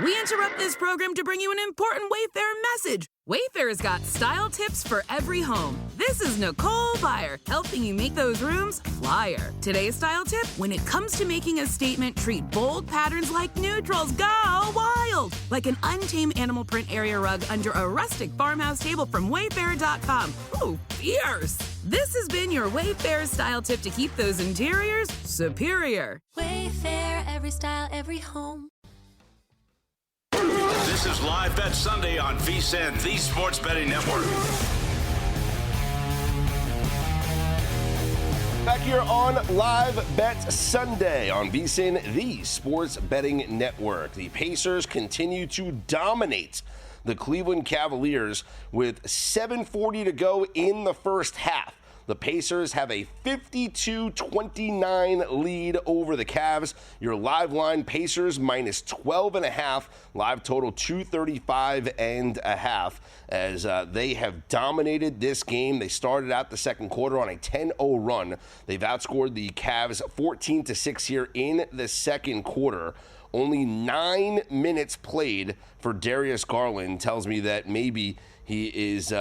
We interrupt this program to bring you an important Wayfair message. Wayfair's got style tips for every home. This is Nicole Byer, helping you make those rooms flyer. Today's style tip: when it comes to making a statement, treat bold patterns like neutrals. Go wild! Like an untamed animal print area rug under a rustic farmhouse table from Wayfair.com. Ooh, fierce! This has been your Wayfair style tip to keep those interiors superior. Wayfair, every style, every home. This is Live Bet Sunday on VSiN, the Sports Betting Network. Back here on Live Bet Sunday on VSiN, the Sports Betting Network. The Pacers continue to dominate the Cleveland Cavaliers with 7:40 to go in the first half. The Pacers have a 52-29 lead over the Cavs. Your live line, Pacers minus 12.5. Live total 235.5 as they have dominated this game. They started out the second quarter on a 10-0 run. They've outscored the Cavs 14-6 here in the second quarter. Only 9 minutes played for Darius Garland tells me that maybe he is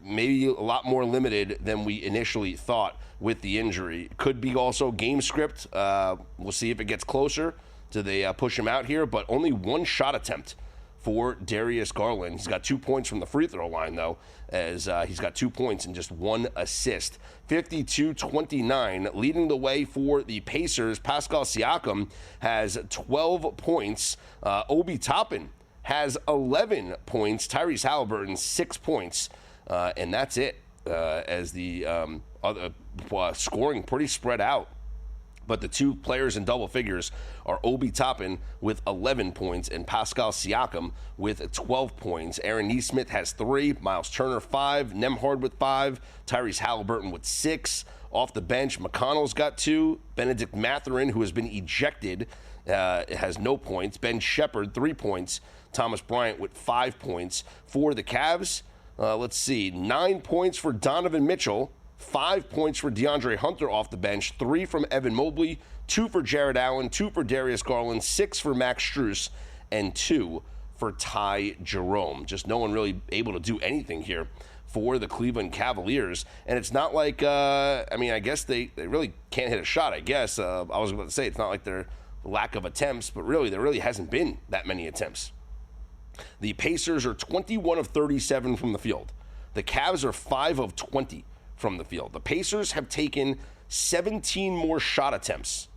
maybe a lot more limited than we initially thought with the injury. Could be also game script. We'll see if it gets closer. Do they push him out here? But only one shot attempt for Darius Garland. He's got 2 points from the free throw line, though, as he's got 2 points and just 1 assist. 52-29, leading the way for the Pacers. Pascal Siakam has 12 points. Obi Toppin has 11 points. Tyrese Halliburton, 6 points. And that's it, as the other scoring pretty spread out. But the two players in double figures are Obi Toppin with 11 points and Pascal Siakam with 12 points. Aaron Nesmith has 3, Miles Turner 5, Nembhard with 5, Tyrese Halliburton with 6. Off the bench, McConnell's got 2. Benedict Mathurin, who has been ejected, has no points. Ben Shepherd, 3 points. Thomas Bryant with 5 points. For the Cavs, let's see, 9 points for Donovan Mitchell, 5 points for DeAndre Hunter off the bench, 3 from Evan Mobley, 2 for Jared Allen, 2 for Darius Garland, 6 for Max Strus, and 2 for Ty Jerome. Just no one really able to do anything here for the Cleveland Cavaliers. And it's not like, I guess they really can't hit a shot, I guess. I was about to say, it's not like they're lack of attempts, but really, there really hasn't been that many attempts. The Pacers are 21 of 37 from the field. The Cavs are 5 of 20 from the field. The Pacers have taken 17 more shot attempts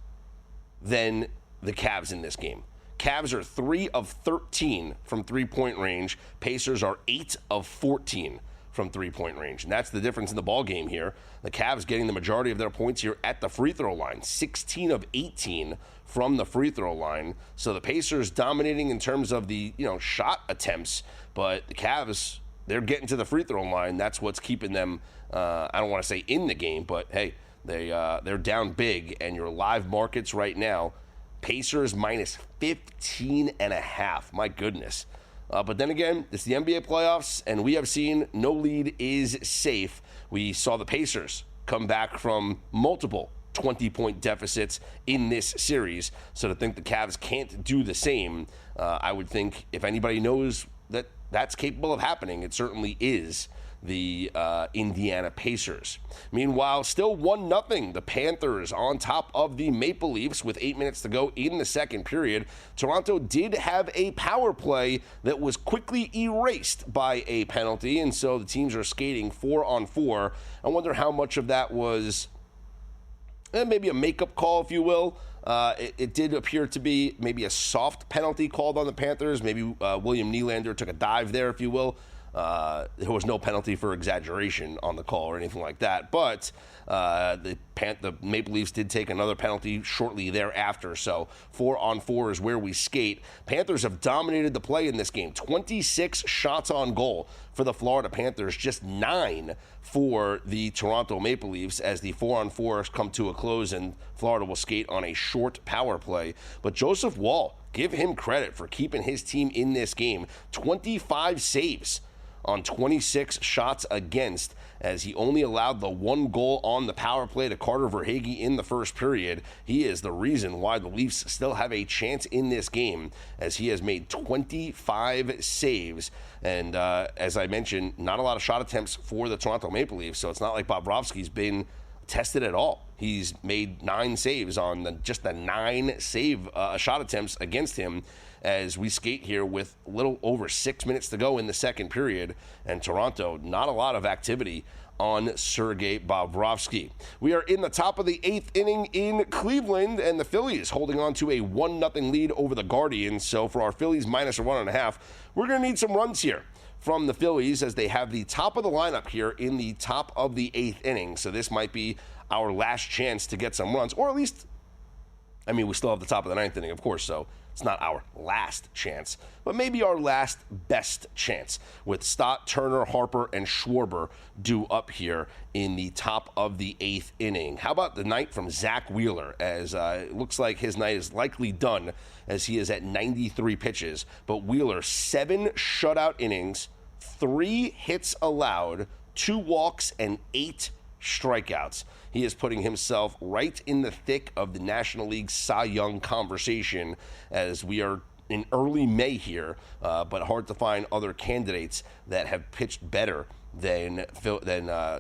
than the Cavs in this game. Cavs are 3 of 13 from three-point range. Pacers are 8 of 14 from three-point range. And that's the difference in the ball game here. The Cavs getting the majority of their points here at the free throw line. 16 of 18 from the free throw line. So the Pacers dominating in terms of the, shot attempts, but the Cavs, they're getting to the free throw line. That's what's keeping them, I don't want to say in the game, but hey, they're down big. And your live markets right now, Pacers minus 15.5. My goodness. But then again, it's the NBA playoffs, and we have seen no lead is safe. We saw the Pacers come back from multiple 20-point deficits in this series. So to think the Cavs can't do the same, I would think if anybody knows that that's capable of happening, it certainly is the Indiana Pacers. Meanwhile, still 1-0. The Panthers on top of the Maple Leafs with 8 minutes to go in the second period. Toronto did have a power play that was quickly erased by a penalty, and so the teams are skating 4-on-4. I wonder how much of that was maybe a makeup call, if you will. It did appear to be maybe a soft penalty called on the Panthers. Maybe William Nylander took a dive there, if you will. There was no penalty for exaggeration on the call or anything like that. But the Maple Leafs did take another penalty shortly thereafter. So 4-on-4 is where we skate. Panthers have dominated the play in this game. 26 shots on goal for the Florida Panthers, just 9 for the Toronto Maple Leafs as the 4-on-4 come to a close and Florida will skate on a short power play. But Joseph Wall, give him credit for keeping his team in this game. 25 saves on 26 shots against, as he only allowed the one goal on the power play to Carter Verhaeghe in the first period. He is the reason why the Leafs still have a chance in this game, as he has made 25 saves. And as I mentioned, not a lot of shot attempts for the Toronto Maple Leafs, so it's not like Bobrovsky's been tested at all. He's made 9 saves on just the 9 shot attempts against him, as we skate here with a little over 6 minutes to go in the second period. And Toronto, not a lot of activity on Sergei Bobrovsky. We are in the top of the 8th inning in Cleveland, and the Phillies holding on to a 1-0 lead over the Guardians. So for our Phillies minus a 1.5, we're going to need some runs here from the Phillies, as they have the top of the lineup here in the top of the 8th inning. So this might be our last chance to get some runs, or at least, I mean, we still have the top of the 9th inning, of course, so it's not our last chance, but maybe our last best chance, with Stott, Turner, Harper, and Schwarber due up here in the top of the 8th inning. How about the night from Zach Wheeler, as it looks like his night is likely done, as he is at 93 pitches. But Wheeler, 7 shutout innings, 3 hits allowed, 2 walks, and 8 strikeouts. He is putting himself right in the thick of the National League Cy Young conversation, as we are in early May here, but hard to find other candidates that have pitched better than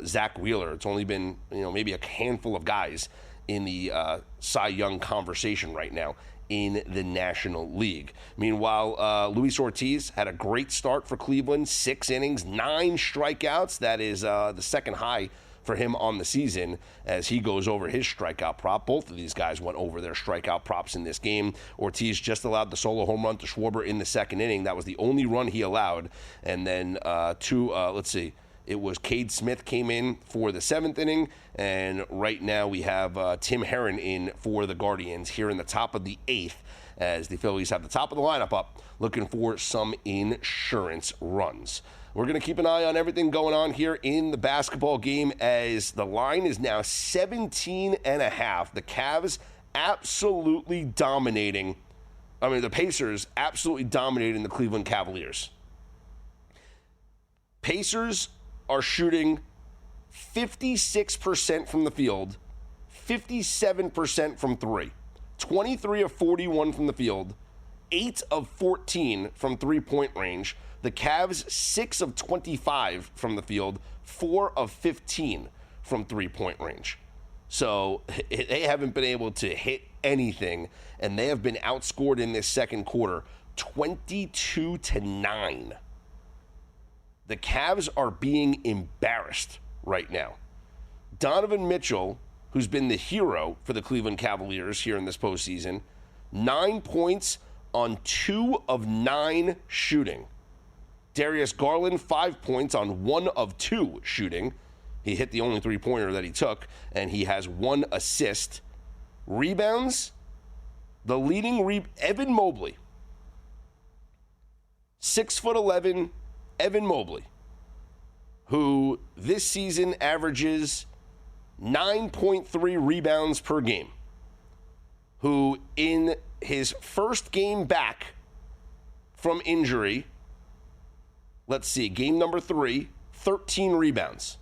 Zach Wheeler. It's only been maybe a handful of guys in the Cy Young conversation right now in the National League. Meanwhile, Luis Ortiz had a great start for Cleveland, 6 innings, 9 strikeouts. That is the second high for him on the season, as he goes over his strikeout prop. Both of these guys went over their strikeout props in this game. Ortiz just allowed the solo home run to Schwarber in the second inning. That was the only run he allowed. And then it was Cade Smith came in for the 7th inning, and right now we have Tim Herron in for the Guardians here in the top of the 8th, as the Phillies have the top of the lineup up, looking for some insurance runs. We're going to keep an eye on everything going on here in the basketball game, as the line is now 17.5. The Cavs absolutely dominating. The Pacers absolutely dominating the Cleveland Cavaliers. Pacers are shooting 56% from the field, 57% from 3, 23 of 41 from the field, 8 of 14 from three-point range. The Cavs, 6 of 25 from the field, 4 of 15 from three-point range. So they haven't been able to hit anything, and they have been outscored in this second quarter 22-9. The Cavs are being embarrassed right now. Donovan Mitchell, who's been the hero for the Cleveland Cavaliers here in this postseason, 9 points on 2 of 9 shooting. Darius Garland, 5 points on 1 of 2 shooting. He hit the only three-pointer that he took, and he has 1 assist. Rebounds, the leading Evan Mobley. 6'11", Evan Mobley, who this season averages 9.3 rebounds per game, who in his first game back from injury, let's see, game number 3, 13 rebounds.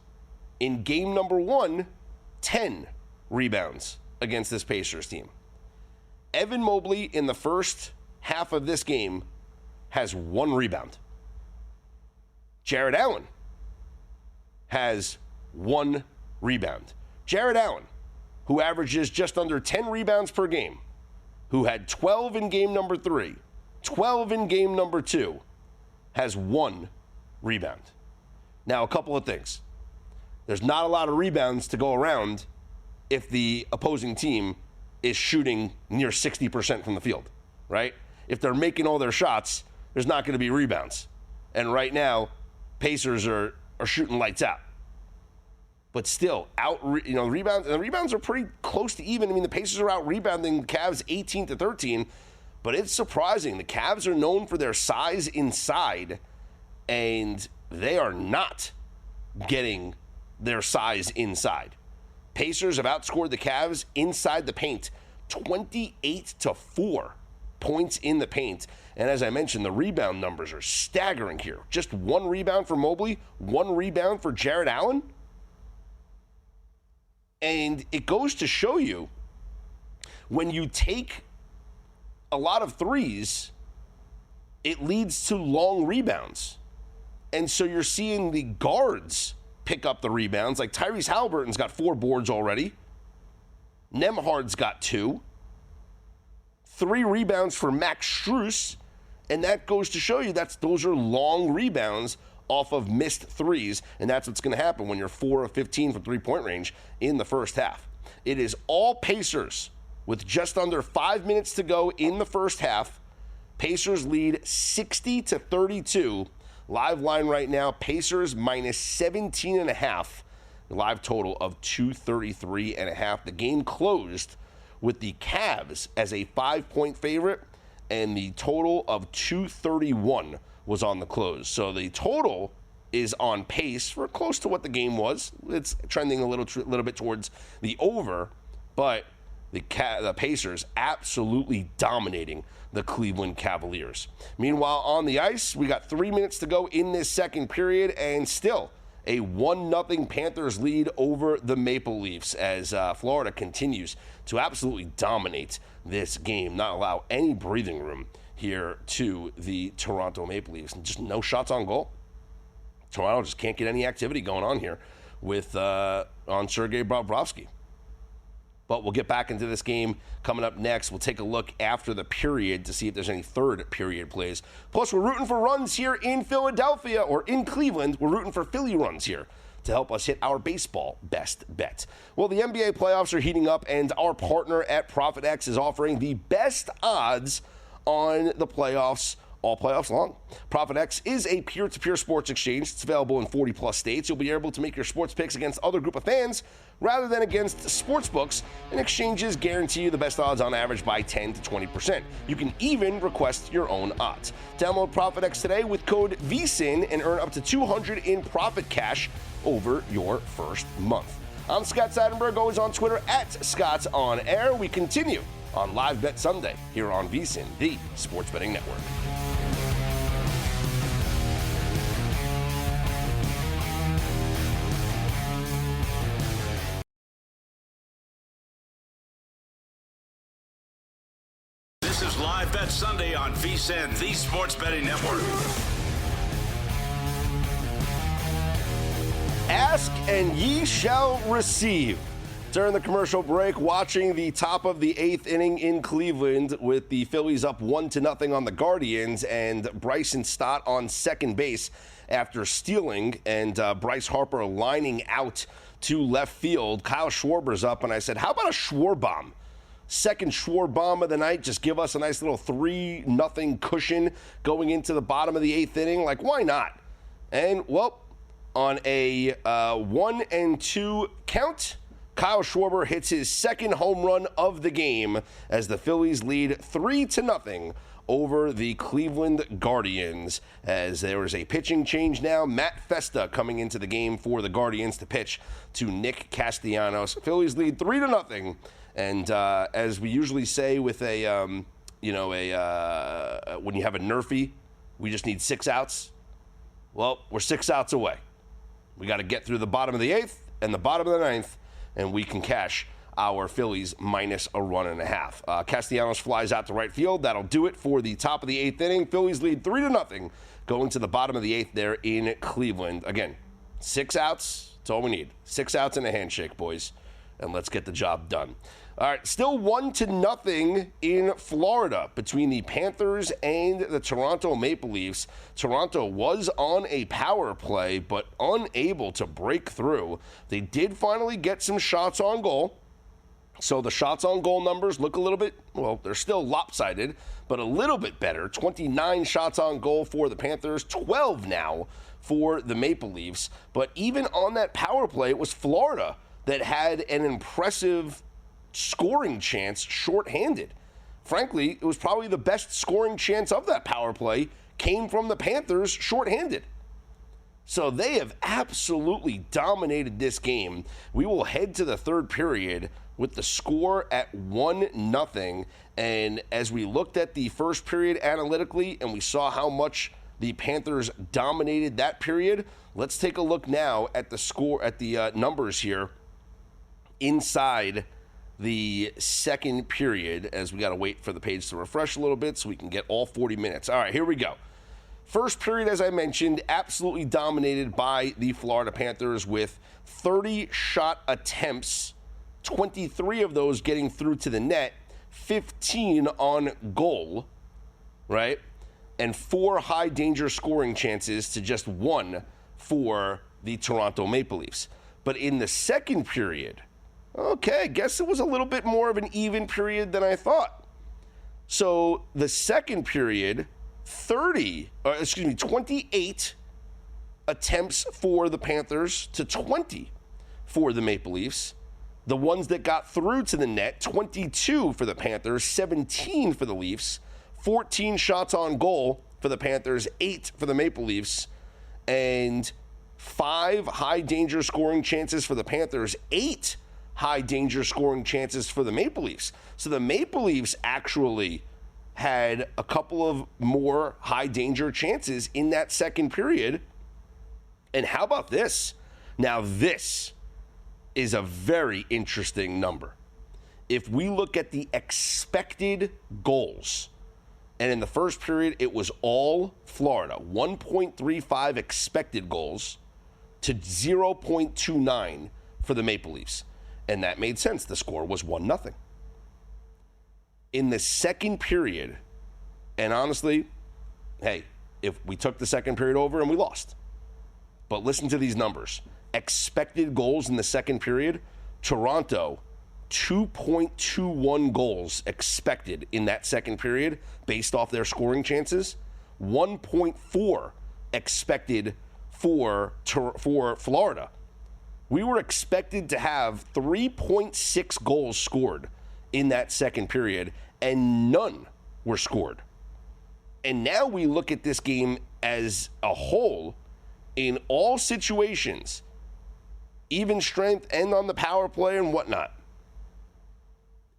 In game number 1, 10 rebounds against this Pacers team. Evan Mobley in the first half of this game has 1 rebound. Jared Allen has 1 rebound. Jared Allen, who averages just under 10 rebounds per game, who had 12 in game number 3, 12 in game number 2, has 1 rebound. Now, a couple of things. There's not a lot of rebounds to go around if the opposing team is shooting near 60% from the field, right? If they're making all their shots, there's not going to be rebounds. And right now, Pacers are shooting lights out. But still, rebounds, and the rebounds are pretty close to even. The Pacers are out rebounding the Cavs 18-13, but it's surprising. The Cavs are known for their size inside, and they are not getting their size inside. Pacers have outscored the Cavs inside the paint 28-4 points in the paint. And as I mentioned, the rebound numbers are staggering here. Just 1 rebound for Mobley, 1 rebound for Jarrett Allen. And it goes to show you, when you take a lot of threes, it leads to long rebounds. And so you're seeing the guards pick up the rebounds. Like Tyrese Halliburton's got 4 boards already. Nembhard's got 2. 3 rebounds for Max Strus. And that goes to show you those are long rebounds off of missed threes. And that's what's going to happen when you're 4 of 15 from three-point range in the first half. It is all Pacers with just under 5 minutes to go in the first half. Pacers lead 60-32. Live line right now, Pacers minus 17.5. Live total of 233.5. The game closed with the Cavs as a 5-point favorite, and the total of 231 was on the close. So the total is on pace for close to what the game was. It's trending a little bit towards the over, but the Pacers absolutely dominating the Cleveland Cavaliers. Meanwhile, on the ice, we got 3 minutes to go in this second period, and still a 1-0 Panthers lead over the Maple Leafs as Florida continues to absolutely dominate this game, not allow any breathing room here to the Toronto Maple Leafs, and just no shots on goal. Toronto just can't get any activity going on here with on Sergei Bobrovsky. But we'll get back into this game coming up next. We'll take a look after the period to see if there's any third period plays. Plus, we're rooting for runs here in Philadelphia or in Cleveland. We're rooting for Philly runs here to help us hit our baseball best bet. Well, the NBA playoffs are heating up, and our partner at ProfitX is offering the best odds on the playoffs all playoffs long. ProfitX is a peer-to-peer sports exchange. It's available in 40-plus states. You'll be able to make your sports picks against other group of fans rather than against sports books, and exchanges guarantee you the best odds on average by 10 to 20%. You can even request your own odds. Download ProfitX today with code VSIN and earn up to $200 in profit cash over your first month. I'm Scott Seidenberg, always on Twitter at ScottsOnAir. We continue on Live Bet Sunday here on VSIN, the Sports Betting Network. This is Live Bet Sunday on VSIN, the Sports Betting Network. Ask and ye shall receive. During the commercial break, watching the top of the 8th inning in Cleveland with the Phillies up 1-0 on the Guardians and Bryson Stott on second base after stealing and Bryce Harper lining out to left field. Kyle Schwarber's up, and I said, how about a Schwarbomb? Second Schwarbomb of the night. Just give us a nice little 3-0 cushion going into the bottom of the 8th inning. Like, why not? And, well, on a 1-2 count, Kyle Schwarber hits his second home run of the game as the Phillies lead 3-0 over the Cleveland Guardians. As there is a pitching change now, Matt Festa coming into the game for the Guardians to pitch to Nick Castellanos. Phillies lead 3-0, and as we usually say with a when you have a Nerfie, we just need 6 outs. Well, we're 6 outs away. We got to get through the bottom of the 8th and the bottom of the 9th, and we can cash our Phillies minus a run and a half. Castellanos flies out to right field. That'll do it for the top of the 8th inning. Phillies lead 3-0 going to the bottom of the 8th there in Cleveland. Again, 6 outs. That's all we need. 6 outs and a handshake, boys. And let's get the job done. All right, still 1-0 in Florida between the Panthers and the Toronto Maple Leafs. Toronto was on a power play, but unable to break through. They did finally get some shots on goal. So the shots on goal numbers look a little bit, well, they're still lopsided, but a little bit better. 29 shots on goal for the Panthers, 12 now for the Maple Leafs. But even on that power play, it was Florida that had an impressive scoring chance shorthanded. Frankly, it was probably the best scoring chance of that power play came from the Panthers shorthanded. So they have absolutely dominated this game. We will head to the third period with the score at 1-0. And as we looked at the first period analytically and we saw how much the Panthers dominated that period, let's take a look now at the score, at the numbers here inside the second period, as we got to wait for the page to refresh a little bit so we can get all 40 minutes. All right, here we go. First period, as I mentioned, absolutely dominated by the Florida Panthers with 30 shot attempts, 23 of those getting through to the net, 15 on goal, right? And 4 high danger scoring chances to just 1 for the Toronto Maple Leafs. But in the second period, okay, I guess it was a little bit more of an even period than I thought. So the second period, 28 attempts for the Panthers to 20 for the Maple Leafs. The ones that got through to the net, 22 for the Panthers, 17 for the Leafs, 14 shots on goal for the Panthers, 8 for the Maple Leafs, and 5 high danger scoring chances for the Panthers, 8 high danger scoring chances for the Maple Leafs. So the Maple Leafs actually had a couple of more high danger chances in that second period. And how about this? Now this is a very interesting number. If we look at the expected goals, and in the first period it was all Florida, 1.35 expected goals to 0.29 for the Maple Leafs. And that made sense. The score was 1-0. In the second period, and honestly, hey, if we took the second period over and we lost. But listen to these numbers. Expected goals in the second period, Toronto, 2.21 goals expected in that second period based off their scoring chances, 1.4 expected for Florida. We were expected to have 3.6 goals scored in that second period, and none were scored. And now we look at this game as a whole in all situations, even strength and on the power play and whatnot.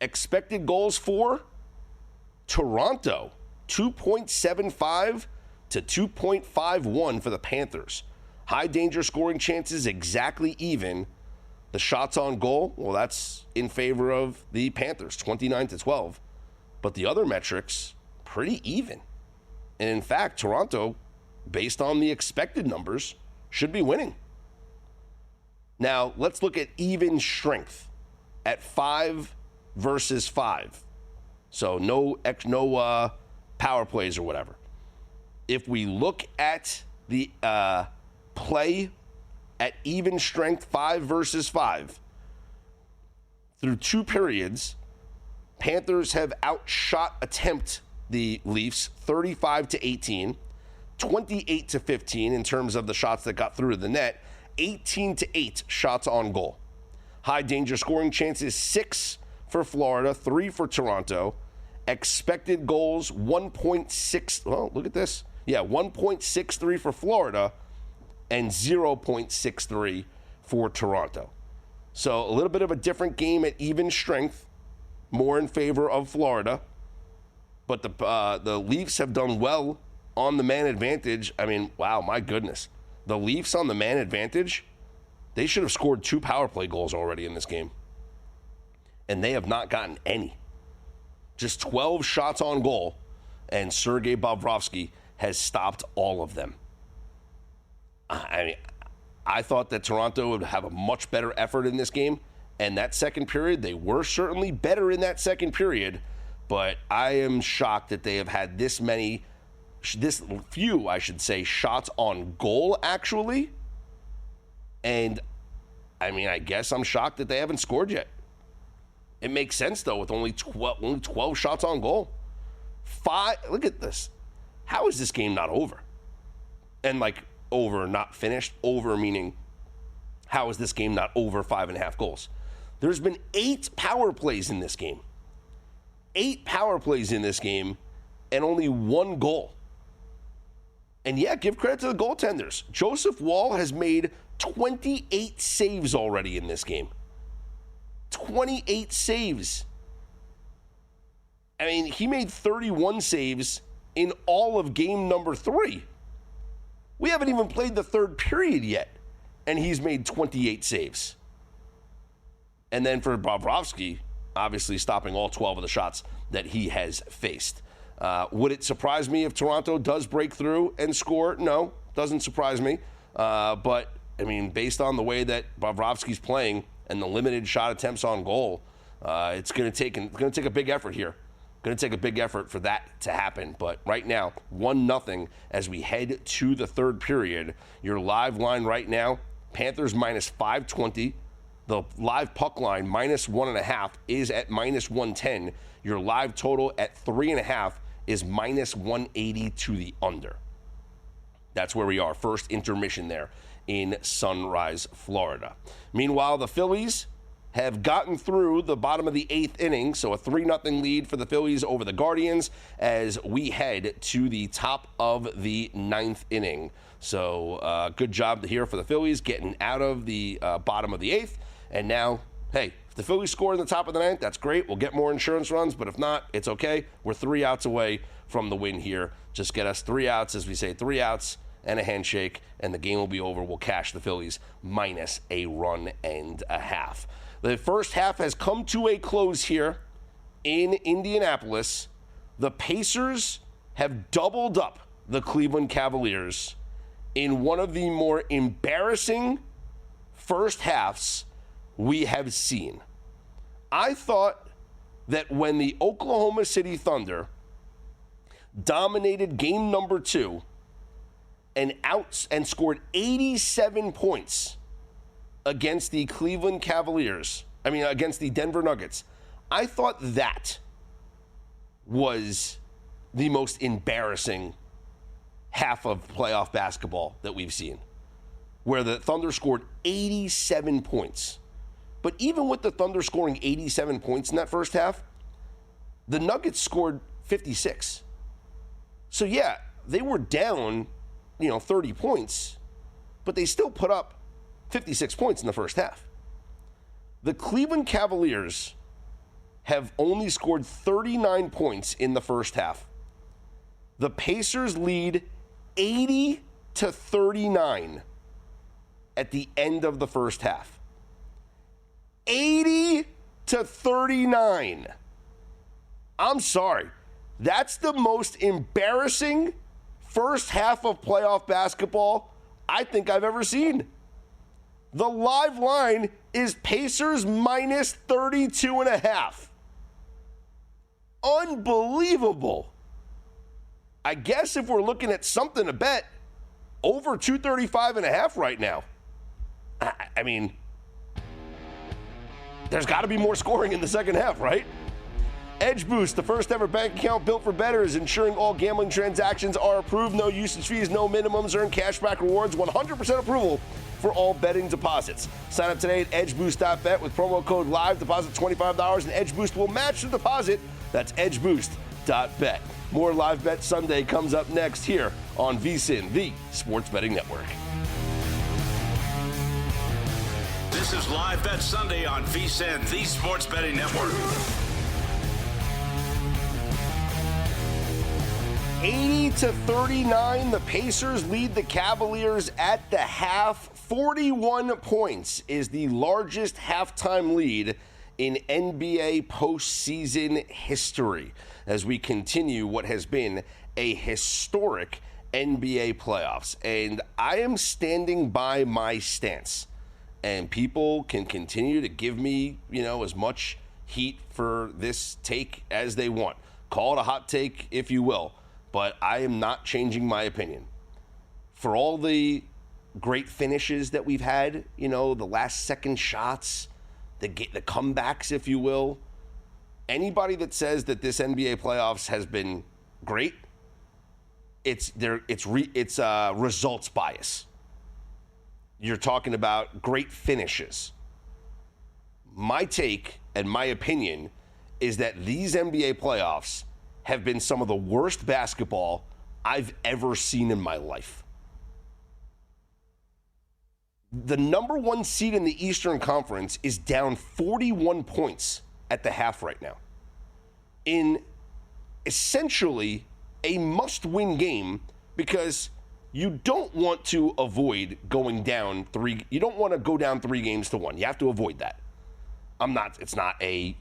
Expected goals for Toronto, 2.75 to 2.51 for the Panthers. High danger scoring chances exactly even. The shots on goal, well, that's in favor of the Panthers, 29-12. But the other metrics, pretty even. And in fact, Toronto, based on the expected numbers, should be winning. Now, let's look at even strength at 5 versus 5. So no power plays or whatever. If we look at the play at even strength 5 versus 5, through 2 periods, Panthers have outshot attempt the Leafs 35-18, 28-15 in terms of the shots that got through to the net, 18-8 shots on goal. High danger scoring chances 6 for Florida, 3 for Toronto. Expected goals 1.6. Well, look at this. Yeah, 1.63 for Florida and 0.63 for Toronto. So a little bit of a different game at even strength, more in favor of Florida. But the Leafs have done well on the man advantage. I mean, wow, my goodness. The Leafs on the man advantage, they should have scored 2 power play goals already in this game. And they have not gotten any. Just 12 shots on goal, and Sergei Bobrovsky has stopped all of them. I mean, I thought that Toronto would have a much better effort in this game, and that second period, they were certainly better in that second period, but I am shocked that they have had this few, I should say, shots on goal, actually. And, I mean, I guess I'm shocked that they haven't scored yet. It makes sense, though, with only 12 shots on goal. 5, look at this. How is this game not over? And, like, over, not finished. Over meaning, how is this game not over 5.5 goals? There's been 8 power plays in this game. 8 power plays in this game, and only 1 goal. And yeah, give credit to the goaltenders. Joseph Woll has made 28 saves already in this game. 28 saves. I mean, he made 31 saves in all of game number 3. We haven't even played the third period yet, and he's made 28 saves. And then for Bobrovsky, obviously stopping all 12 of the shots that he has faced. Would it surprise me if Toronto does break through and score? No, doesn't surprise me. But, I mean, based on the way that Bobrovsky's playing and the limited shot attempts on goal, it's going to take a big effort here. Going to take a big effort for that to happen. But right now, 1-0 as we head to the third period. Your live line right now, Panthers minus 520. The live puck line minus 1.5 is at minus 110. Your live total at 3.5 is minus 180 to the under. That's where we are. First intermission there in Sunrise, Florida. Meanwhile, the Phillies have gotten through the bottom of the 8th inning, so a 3-0 lead for the Phillies over the Guardians as we head to the top of the 9th inning. So good job here for the Phillies getting out of the bottom of the 8th. And now, hey, if the Phillies score in the top of the 9th, that's great. We'll get more insurance runs, but if not, it's okay. We're 3 outs away from the win here. Just get us 3 outs, as we say, 3 outs and a handshake, and the game will be over. We'll cash the Phillies minus a 1.5. The first half has come to a close here in Indianapolis. The Pacers have doubled up the Cleveland Cavaliers in one of the more embarrassing first halves we have seen. I thought that when the Oklahoma City Thunder dominated game number 2 and scored 87 points against the against the Denver Nuggets, I thought that was the most embarrassing half of playoff basketball that we've seen, where the Thunder scored 87 points. But even with the Thunder scoring 87 points in that first half, the Nuggets scored 56. So yeah, they were down, 30 points, but they still put up 56 points in the first half. The Cleveland Cavaliers have only scored 39 points in the first half. The Pacers lead 80-39 at the end of the first half. 80-39. I'm sorry. That's the most embarrassing first half of playoff basketball I think I've ever seen. The live line is Pacers minus 32.5. Unbelievable. I guess if we're looking at something to bet, over 235.5 right now. I mean, there's got to be more scoring in the second half, right? Edge Boost, the first ever bank account built for bettors, ensuring all gambling transactions are approved, no usage fees, no minimums, earn cashback rewards, 100% approval for all betting deposits. Sign up today at edgeboost.bet with promo code LIVE, deposit $25, and Edge Boost will match the deposit. That's edgeboost.bet. More Live Bet Sunday comes up next here on VSiN, the Sports Betting Network. This is Live Bet Sunday on VSiN, the Sports Betting Network. 80-39, the Pacers lead the Cavaliers at the half. 41 points is the largest halftime lead in NBA postseason history as we continue what has been a historic NBA playoffs. And I am standing by my stance. And people can continue to give me, as much heat for this take as they want. Call it a hot take if you will. But I am not changing my opinion. For all the great finishes that we've had, the last second shots, the comebacks, if you will, anybody that says that this NBA playoffs has been great, it's results bias. You're talking about great finishes. My take and my opinion is that these NBA playoffs have been some of the worst basketball I've ever seen in my life. The number one seed in the Eastern Conference is down 41 points at the half right now, in essentially a must-win game, because you don't want to avoid going down three. You don't want to go down 3-1. You have to avoid that. It's not a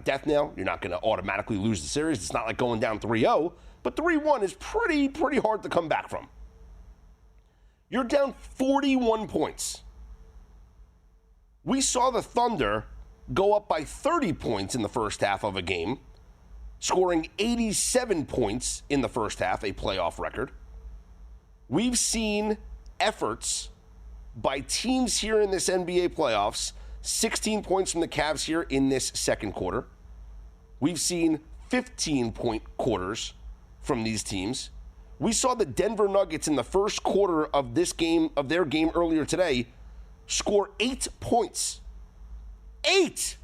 death knell. You're not going to automatically lose the series. It's not like going down 3-0, but 3-1 is pretty hard to come back from. You're down 41 points. We saw the Thunder go up by 30 points in the first half of a game, scoring 87 points in the first half, a playoff record. We've seen efforts by teams here in this NBA playoffs, 16 points from the Cavs here in this second quarter. We've seen 15-point quarters from these teams. We saw the Denver Nuggets in the first quarter of their game earlier today, score 8 points. 8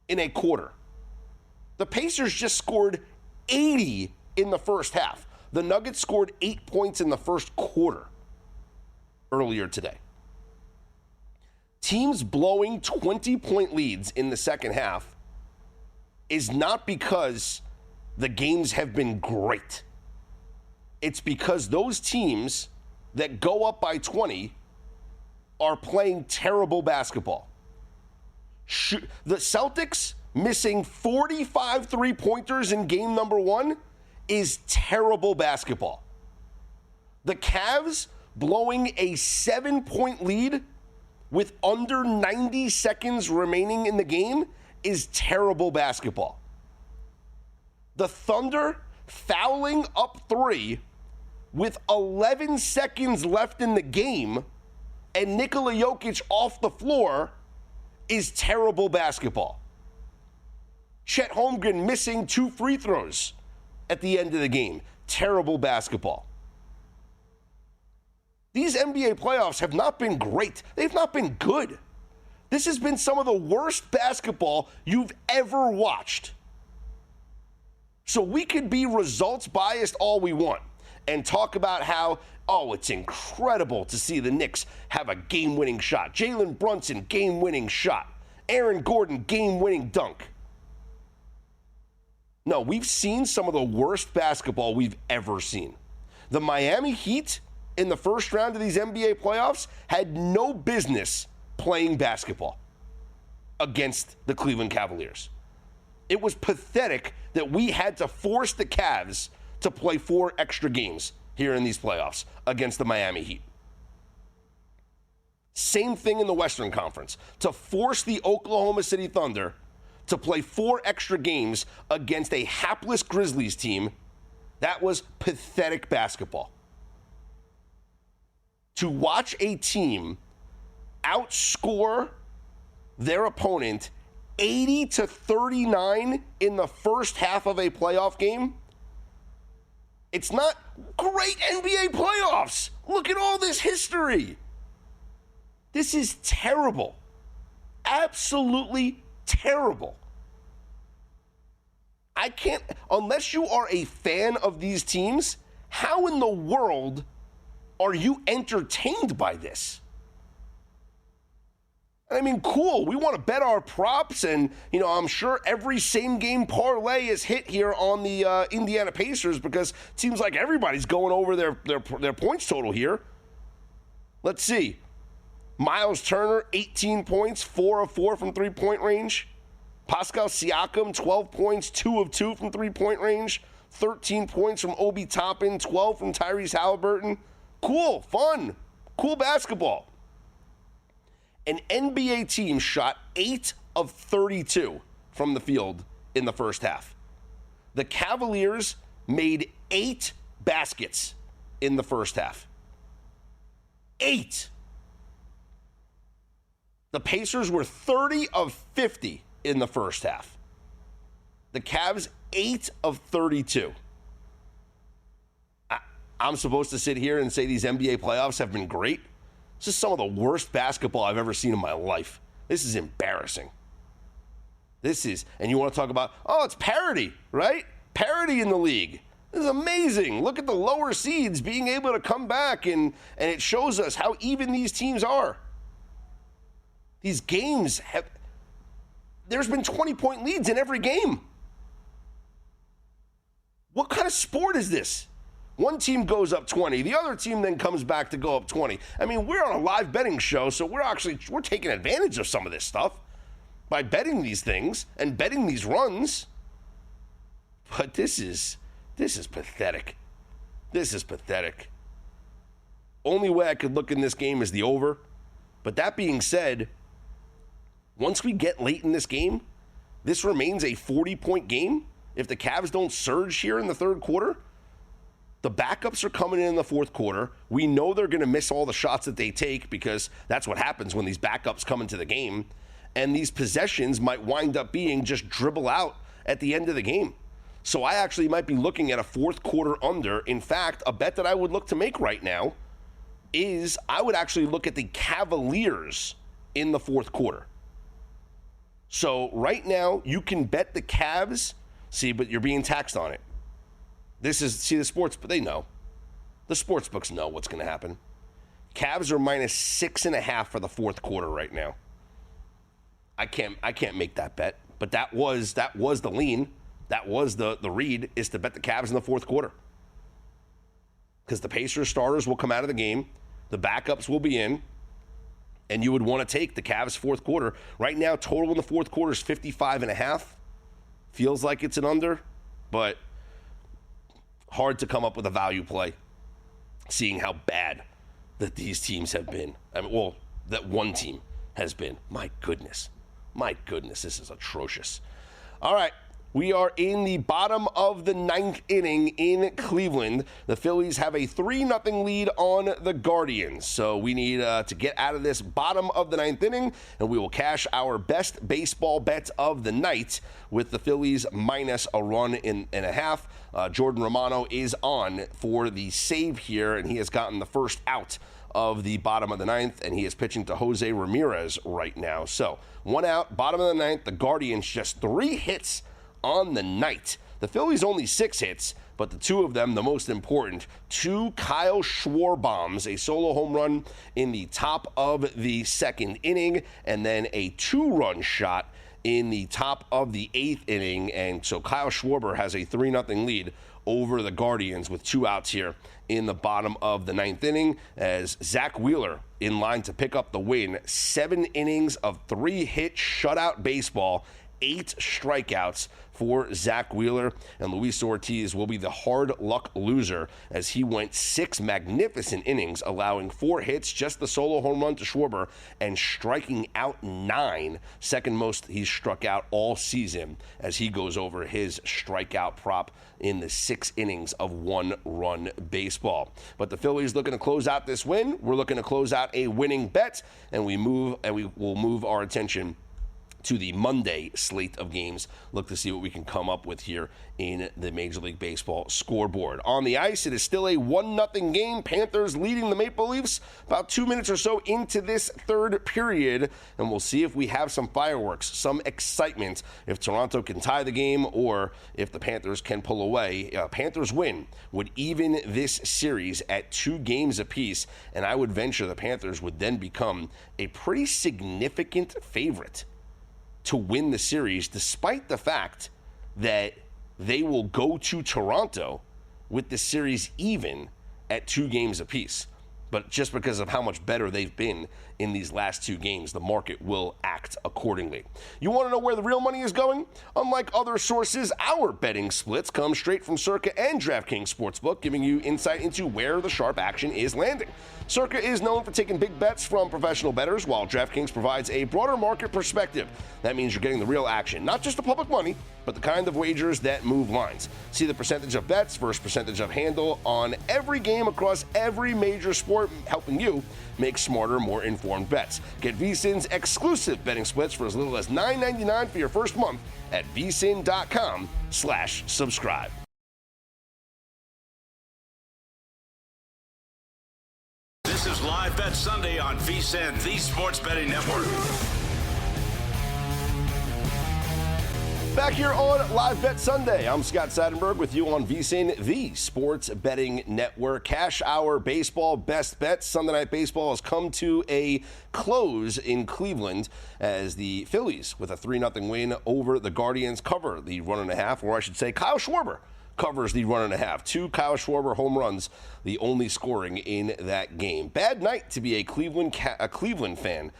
in a quarter. The Pacers just scored 80 in the first half. The Nuggets scored 8 points in the first quarter earlier today. Teams blowing 20-point leads in the second half is not because the games have been great. It's because those teams that go up by 20 are playing terrible basketball. The Celtics missing 45 three-pointers in game number 1 is terrible basketball. The Cavs blowing a 7-point lead with under 90 seconds remaining in the game is terrible basketball. The Thunder fouling up 3 with 11 seconds left in the game and Nikola Jokic off the floor is terrible basketball. Chet Holmgren missing 2 free throws at the end of the game. Terrible basketball. These NBA playoffs have not been great. They've not been good. This has been some of the worst basketball you've ever watched. So we could be results biased all we want and talk about how, it's incredible to see the Knicks have a game-winning shot. Jalen Brunson, game-winning shot. Aaron Gordon, game-winning dunk. No, we've seen some of the worst basketball we've ever seen. The Miami Heat in the first round of these NBA playoffs had no business playing basketball against the Cleveland Cavaliers. It was pathetic that we had to force the Cavs to play 4 extra games here in these playoffs against the Miami Heat. Same thing in the Western Conference. To force the Oklahoma City Thunder to play 4 extra games against a hapless Grizzlies team, that was pathetic basketball. To watch a team outscore their opponent 80-39 in the first half of a playoff game, it's not great NBA playoffs. Look at all this history. This is terrible. Absolutely terrible. I can't, unless you are a fan of these teams, how in the world are you entertained by this? I mean, cool. We want to bet our props, and, I'm sure every same-game parlay is hit here on the Indiana Pacers because it seems like everybody's going over their points total here. Let's see. Miles Turner, 18 points, 4 of 4 from three-point range. Pascal Siakam, 12 points, 2 of 2 from three-point range. 13 points from Obi Toppin, 12 from Tyrese Halliburton. Cool, fun, cool basketball. An NBA team shot 8 of 32 from the field in the first half. The Cavaliers made 8 baskets in the first half. 8. The Pacers were 30 of 50 in the first half. The Cavs, 8 of 32. I'm supposed to sit here and say these NBA playoffs have been great? This is some of the worst basketball I've ever seen in my life. This is embarrassing. And you want to talk about, it's parity, right? Parity in the league. This is amazing. Look at the lower seeds being able to come back, and it shows us how even these teams are. These games there's been 20-point leads in every game. What kind of sport is this? One team goes up 20, the other team then comes back to go up 20. I mean, we're on a live betting show, so we're taking advantage of some of this stuff by betting these things and betting these runs. But this is pathetic. This is pathetic. Only way I could look in this game is the over. But that being said, once we get late in this game, this remains a 40-point game. If the Cavs don't surge here in the third quarter, the backups are coming in the fourth quarter. We know they're going to miss all the shots that they take because that's what happens when these backups come into the game. And these possessions might wind up being just dribble out at the end of the game. So I actually might be looking at a fourth quarter under. In fact, a bet that I would look to make right now is I would actually look at the Cavaliers in the fourth quarter. So right now, you can bet the Cavs, but you're being taxed on it. The sports, but they know. The sports books know what's going to happen. Cavs are minus 6.5 for the fourth quarter right now. I can't make that bet, but that was the lean. That was the read, is to bet the Cavs in the fourth quarter. Because the Pacers starters will come out of the game, the backups will be in, and you would want to take the Cavs fourth quarter. Right now, total in the fourth quarter is 55.5. Feels like it's an under, but hard to come up with a value play, seeing how bad that these teams have been. That one team has been. My goodness, this is atrocious. All right. We are in the bottom of the ninth inning in Cleveland. The Phillies have a 3-0 lead on the Guardians. So we need to get out of this bottom of the ninth inning, and we will cash our best baseball bet of the night with the Phillies minus a run and a half. Jordan Romano is on for the save here, and he has gotten the first out of the bottom of the ninth, and he is pitching to Jose Ramirez right now. So 1 out, bottom of the ninth. The Guardians just 3 hits on the night. The Phillies only 6 hits, but the 2 of them, the most important, 2 Kyle Schwarber bombs, a solo home run in the top of the second inning, and then a 2-run shot in the top of the 8th inning. And so Kyle Schwarber has a 3-0 lead over the Guardians with 2 outs here in the bottom of the 9th inning, as Zach Wheeler in line to pick up the win. 7 innings of 3-hit shutout baseball, 8 strikeouts for Zach Wheeler, and Luis Ortiz will be the hard luck loser as he went 6 magnificent innings, allowing 4 hits, just the solo home run to Schwarber, and striking out 9, second most he's struck out all season, as he goes over his strikeout prop in the 6 innings of 1-run baseball. But the Phillies looking to close out this win. We're looking to close out a winning bet, and we will move our attention to the Monday slate of games. Look to see what we can come up with here in the Major League Baseball scoreboard. On the ice, it is still a 1-0 game. Panthers leading the Maple Leafs about 2 minutes or so into this third period, and we'll see if we have some fireworks, some excitement, if Toronto can tie the game or if the Panthers can pull away. Panthers win would even this series at 2 games apiece, and I would venture the Panthers would then become a pretty significant favorite to win the series, despite the fact that they will go to Toronto with the series even at 2 games apiece. But just because of how much better they've been in these last 2 games, the market will act accordingly. You want to know where the real money is going? Unlike other sources, our betting splits come straight from Circa and DraftKings Sportsbook, giving you insight into where the sharp action is landing. Circa is known for taking big bets from professional bettors, while DraftKings provides a broader market perspective. That means you're getting the real action, not just the public money, but the kind of wagers that move lines. See the percentage of bets versus percentage of handle on every game across every major sport, helping you make smarter, more informed bets. Get VSiN's exclusive betting splits for as little as $9.99 for your first month at vsin.com/subscribe. This is Live Bet Sunday on VSiN, the Sports Betting Network. Back here on Live Bet Sunday, I'm Scott Seidenberg with you on VSiN, the sports betting network. Cash Hour Baseball Best Bets. Sunday Night Baseball has come to a close in Cleveland as the Phillies, with a 3-0 win over the Guardians, cover the 1.5, or I should say Kyle Schwarber covers the 1.5. 2 Kyle Schwarber home runs, the only scoring in that game. Bad night to be a Cleveland fan.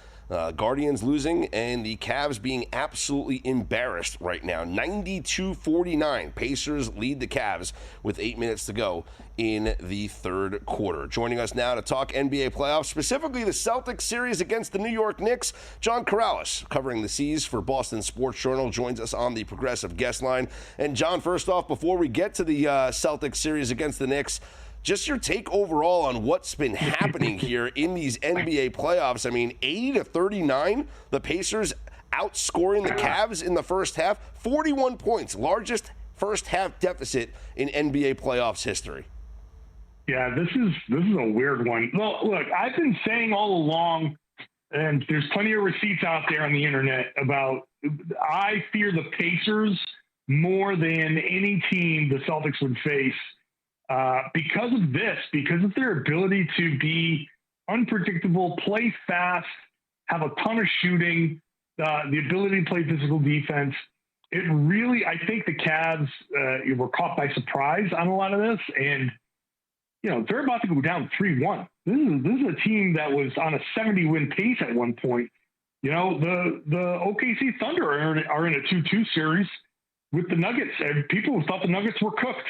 Guardians losing and the Cavs being absolutely embarrassed right now. 92-49. Pacers lead the Cavs with 8 minutes to go in the third quarter. Joining us now to talk NBA playoffs, specifically the Celtics series against the New York Knicks, John Karalis, covering the C's for Boston Sports Journal, joins us on the Progressive guest line. And John, first off, before we get to the Celtics series against the Knicks, just your take overall on what's been happening here in these NBA playoffs. I mean, 80-39, the Pacers outscoring the Cavs in the first half. 41 points, largest first half deficit in NBA playoffs history. Yeah, this is a weird one. Well, look, I've been saying all along, and there's plenty of receipts out there on the internet about, I fear the Pacers more than any team the Celtics would face. Because of their ability to be unpredictable, play fast, have a ton of shooting, the ability to play physical defense. It really, I think the Cavs were caught by surprise on a lot of this. And, they're about to go down 3-1. This is a team that was on a 70-win pace at one point. The OKC Thunder are in a 2-2 series with the Nuggets. And people thought the Nuggets were cooked.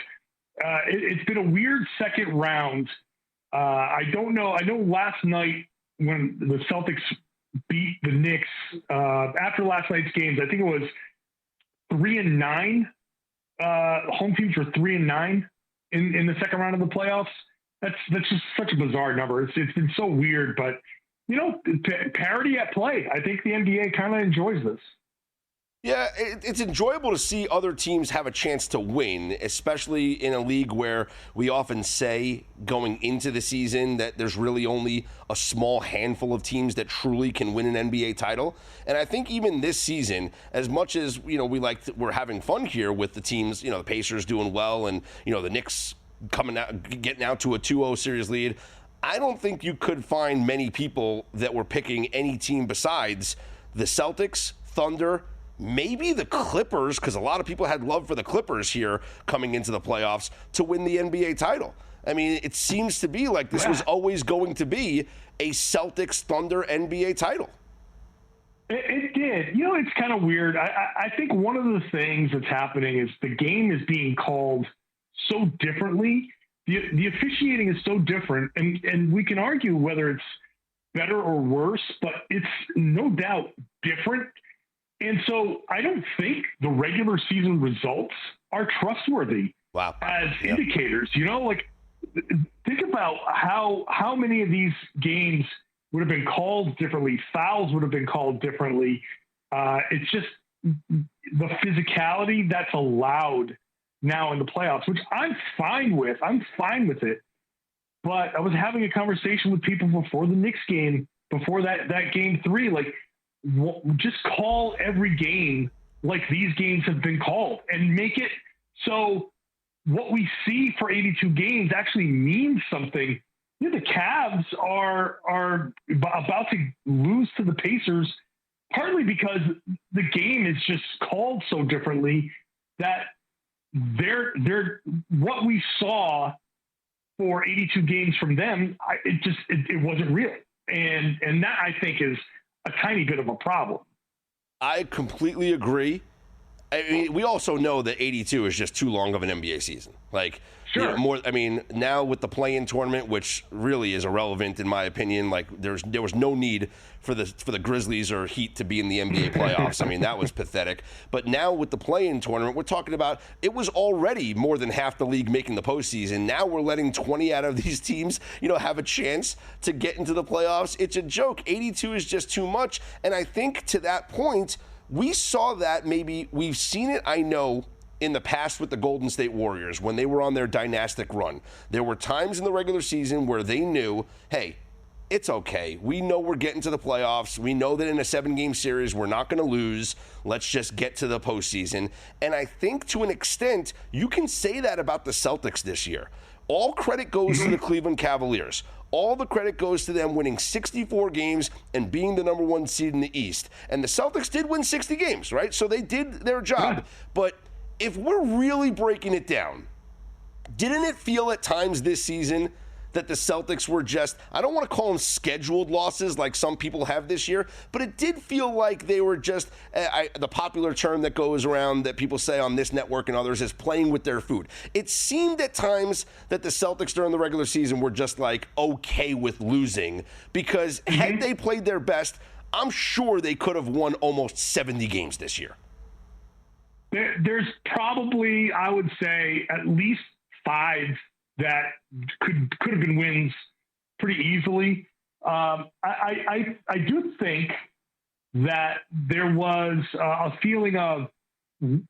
It's been a weird second round. I don't know. I know last night when the Celtics beat the Knicks, after last night's games, I think it was 3-9. Home teams were 3-9 in the second round of the playoffs. That's just such a bizarre number. It's been so weird, but parity at play. I think the NBA kind of enjoys this. Yeah, it's enjoyable to see other teams have a chance to win, especially in a league where we often say going into the season that there's really only a small handful of teams that truly can win an NBA title. And I think even this season, as much as, we're having fun here with the teams, the Pacers doing well and, the Knicks getting out to a 2-0 series lead, I don't think you could find many people that were picking any team besides the Celtics, Thunder, maybe the Clippers, because a lot of people had love for the Clippers here coming into the playoffs to win the NBA title. I mean, it seems to be like this was always going to be a Celtics Thunder NBA title. It did. It's kind of weird. I think one of the things that's happening is the game is being called so differently. The officiating is so different, and we can argue whether it's better or worse, but it's no doubt different. And so I don't think the regular season results are trustworthy as indicators. Think about how many of these games would have been called differently. Fouls would have been called differently. It's just the physicality that's allowed now in the playoffs, which I'm fine with. I'm fine with it. But I was having a conversation with people before the Knicks game, before that game 3, just call every game like these games have been called and make it so what we see for 82 games actually means something. The Cavs are about to lose to the Pacers partly because the game is just called so differently that they're what we saw for 82 games from them, it wasn't real. And that, I think, is a tiny bit of a problem. I completely agree. I mean, we also know that 82 is just too long of an NBA season. Sure. Now with the play-in tournament, which really is irrelevant in my opinion, there was no need for the Grizzlies or Heat to be in the NBA playoffs. I mean, that was pathetic. But now with the play-in tournament, we're talking about it was already more than half the league making the postseason. Now we're letting 20 out of these teams, have a chance to get into the playoffs. It's a joke. 82 is just too much. And I think to that point, we saw that we've seen it, I know, in the past with the Golden State Warriors when they were on their dynastic run. There were times in the regular season where they knew, hey, it's okay. We know we're getting to the playoffs. We know that in a 7-game series, we're not going to lose. Let's just get to the postseason. And I think to an extent, you can say that about the Celtics this year. All credit goes to the Cleveland Cavaliers. All the credit goes to them winning 64 games and being the number 1 seed in the East. And the Celtics did win 60 games, right? So they did their job. But if we're really breaking it down, didn't it feel at times this season that the Celtics were just, I don't want to call them scheduled losses like some people have this year, but it did feel like they were just, the popular term that goes around that people say on this network and others is playing with their food. It seemed at times that the Celtics during the regular season were just like okay with losing because had they played their best, I'm sure they could have won almost 70 games this year. There's probably, I would say, at least 5 that could have been wins pretty easily. I do think that there was a feeling of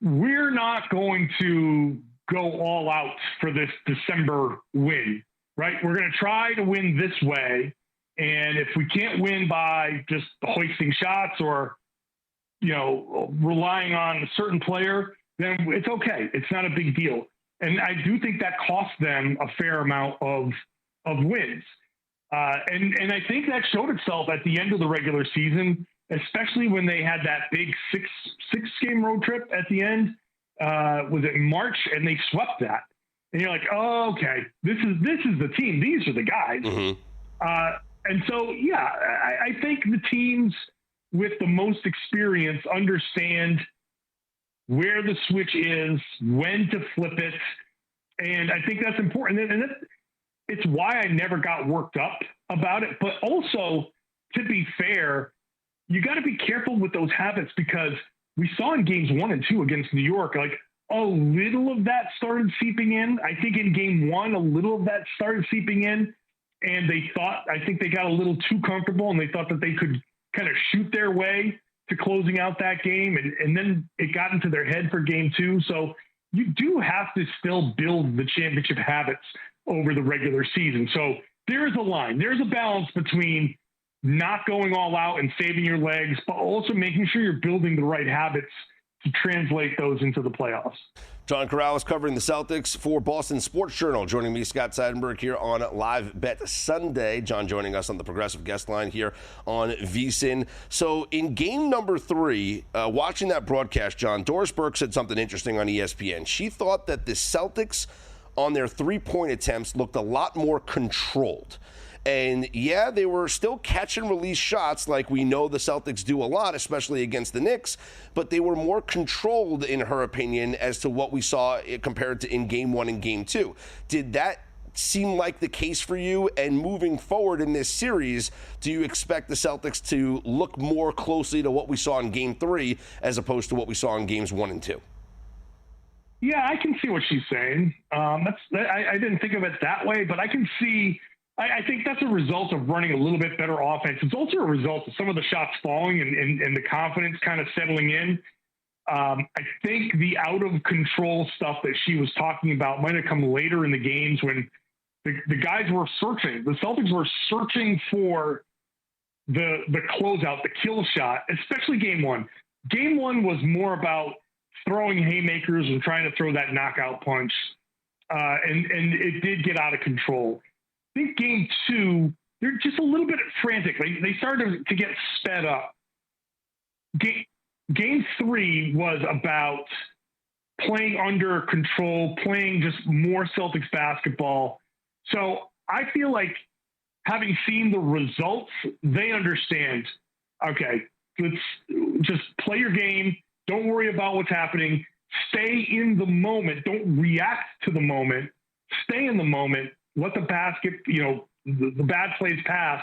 we're not going to go all out for this December win, right? We're going to try to win this way. And if we can't win by just hoisting shots or, relying on a certain player, then it's okay. It's not a big deal. And I do think that cost them a fair amount of wins. And I think that showed itself at the end of the regular season, especially when they had that big six-game road trip at the end. Was it March? And they swept that. And you're like, oh, okay, this is the team. These are the guys. And so, yeah, I think the teams with the most experience understand where the switch is, when to flip it. And I think that's important. And it's why I never got worked up about it. But also, to be fair, you got to be careful with those habits because we saw in games 1 and 2 against New York, like a little of that started seeping in. I think in game 1, a little of that started seeping in. And I think they got a little too comfortable and they thought that they could kind of shoot their way to closing out that game. And then it got into their head for game 2. So you do have to still build the championship habits over the regular season. So there is a line. There's a balance between not going all out and saving your legs, but also making sure you're building the right habits to translate those into the playoffs. John Karalis covering the Celtics for Boston Sports Journal. Joining me, Scott Seidenberg, here on Live Bet Sunday. John joining us on the Progressive Guest Line here on VSiN. So in game number 3, watching that broadcast, John, Doris Burke said something interesting on ESPN. She thought that the Celtics on their 3-point attempts looked a lot more controlled. And yeah, they were still catch and release shots like we know the Celtics do a lot, especially against the Knicks, but they were more controlled, in her opinion, as to what we saw compared to in game 1 and game 2. Did that seem like the case for you? And moving forward in this series, do you expect the Celtics to look more closely to what we saw in game 3 as opposed to what we saw in games 1 and 2? Yeah, I can see what she's saying. I didn't think of it that way, but I can see. I think that's a result of running a little bit better offense. It's also a result of some of the shots falling and the confidence kind of settling in. I think the out of control stuff that she was talking about might have come later in the games when the guys were searching. The Celtics were searching for the closeout, the kill shot, especially game 1. Game 1 was more about throwing haymakers and trying to throw that knockout punch. And it did get out of control. I think game 2, they're just a little bit frantic. They started to get sped up. Game 3 was about playing under control, playing just more Celtics basketball. So I feel like having seen the results, they understand, okay, let's just play your game. Don't worry about what's happening. Stay in the moment. Don't react to the moment. Stay in the moment. Let the basket, the bad plays pass.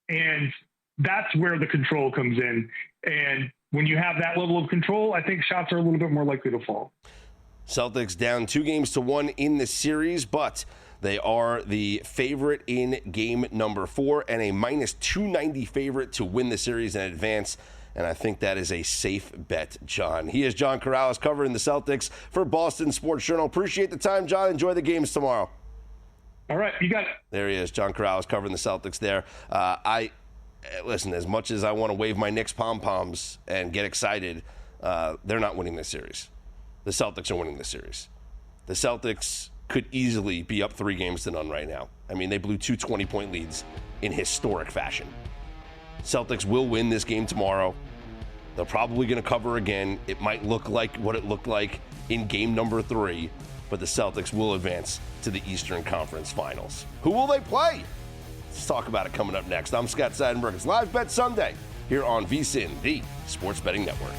And that's where the control comes in. And when you have that level of control, I think shots are a little bit more likely to fall. Celtics down 2-1 in the series, but they are the favorite in game number 4 and a minus 290 favorite to win the series and advance. And I think that is a safe bet, John. He is John Karalis covering the Celtics for Boston Sports Journal. Appreciate the time, John. Enjoy the games tomorrow. All right, you got it. There he is, John Karalis covering the Celtics there. Listen, as much as I want to wave my Knicks pom-poms and get excited, they're not winning this series. The Celtics are winning this series. The Celtics could easily be up 3-0 right now. I mean, they blew 2 20-point leads in historic fashion. Celtics will win this game tomorrow. They're probably going to cover again. It might look like what it looked like in game number 3, but the Celtics will advance to the Eastern Conference Finals. Who will they play? Let's talk about it coming up next. I'm Scott Seidenberg. It's Live Bet Sunday here on VSiN, the Sports Betting Network.